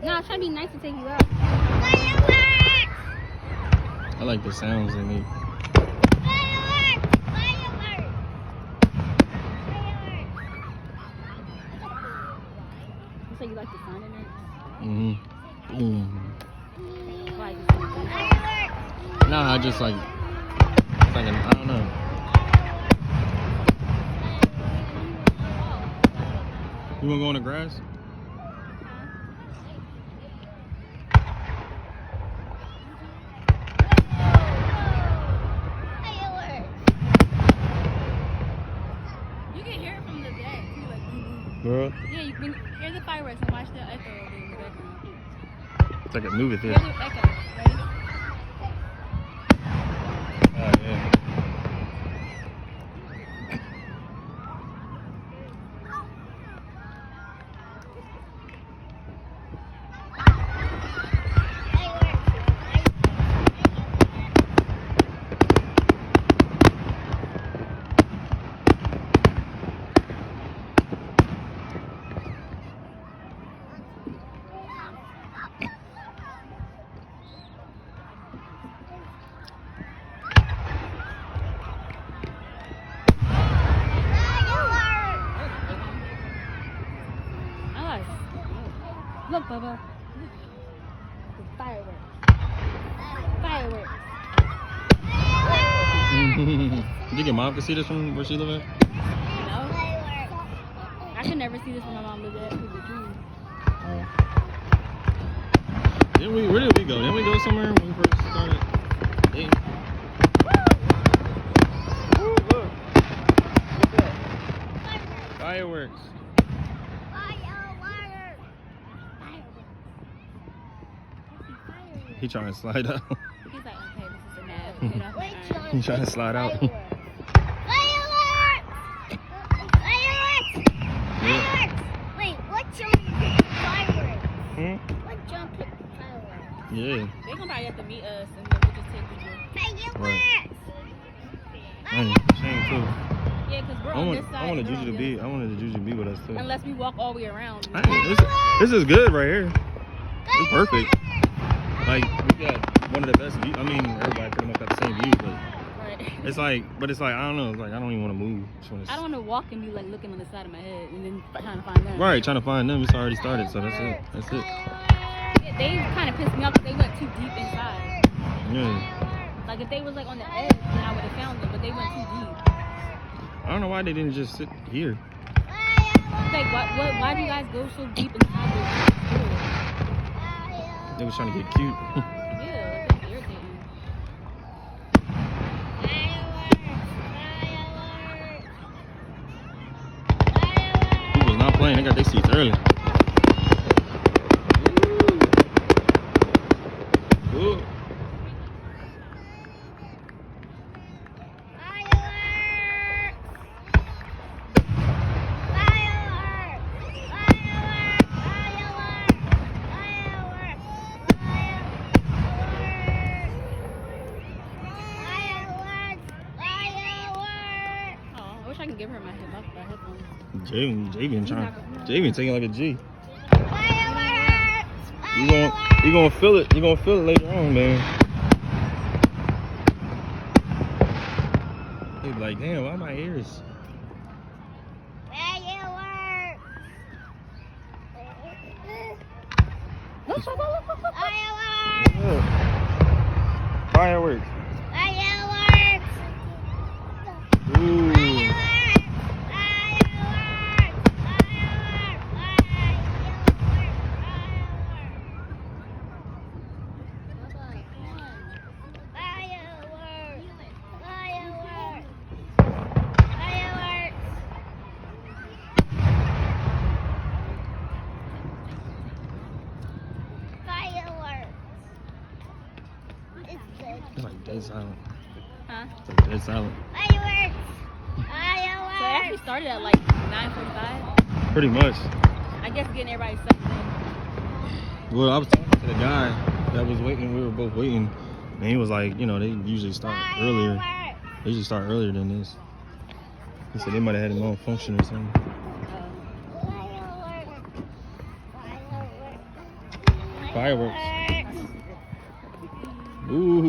No, I'm trying to be nice to take you out. I like the sounds they make. You say you like the sound in it? Like Nah, I just like, it's like I don't know. You wanna go on the grass? you can hear it from the deck. Girl, Yeah, you can hear the fireworks and watch the echo in the background. it's like a movie Hear theater. the echo. Ready? Oh yeah. Look, Bubba. The fireworks. Fireworks. You think your mom can see this from where she live at? No. I could never see this when my mom lived at. Where did we go? Didn't we go somewhere when we first started dating? Ooh, look. What's that? Fireworks. He trying to slide out. He's like, okay, this is a nap. Get off my arm. He trying to slide out. Wait, what jumping fireworks? Hmm? What jumping fireworks? Yeah. They gonna probably have to meet us and then we'll just take pictures. Fireworks! Shame too. Yeah, because we're I on want, this side. I wanted and they're Juju on to the be. other I wanted Juju to be with us too. side. Unless we walk all the way around. This is good right here. It's perfect. Like we got one of the best views. I mean, everybody pretty much got the same view, but Right. it's like I don't know. It's like I don't even want to move. I don't want to walk and be like looking on the side of my head and then trying to find them. Right, trying to find them. It's already started, so that's it. That's it. Yeah, they kind of pissed me off because they went too deep inside. Yeah. Like if they was like on the edge, then I would have found them, but they went too deep. I don't know why they didn't just sit here. Like why do you guys go so deep inside this? They was trying to get cute. Yeah, that's irritating. People was not playing. They got their seats early. Ooh. I wish I could give her my headphones. Javen taking like a G. You gonna feel it. You gonna feel it later on, man. They be like, damn, why my ears? Fireworks. Ooh. It's like dead silent. Huh? It's like dead silent. So it actually started at like 9:45. Pretty much. I guess getting everybody set in. Well, I was talking to the guy that was waiting. We were both waiting, and he was like, you know, they usually start earlier. They usually start earlier than this. He said they might have had a malfunction or something. Fireworks. Ooh.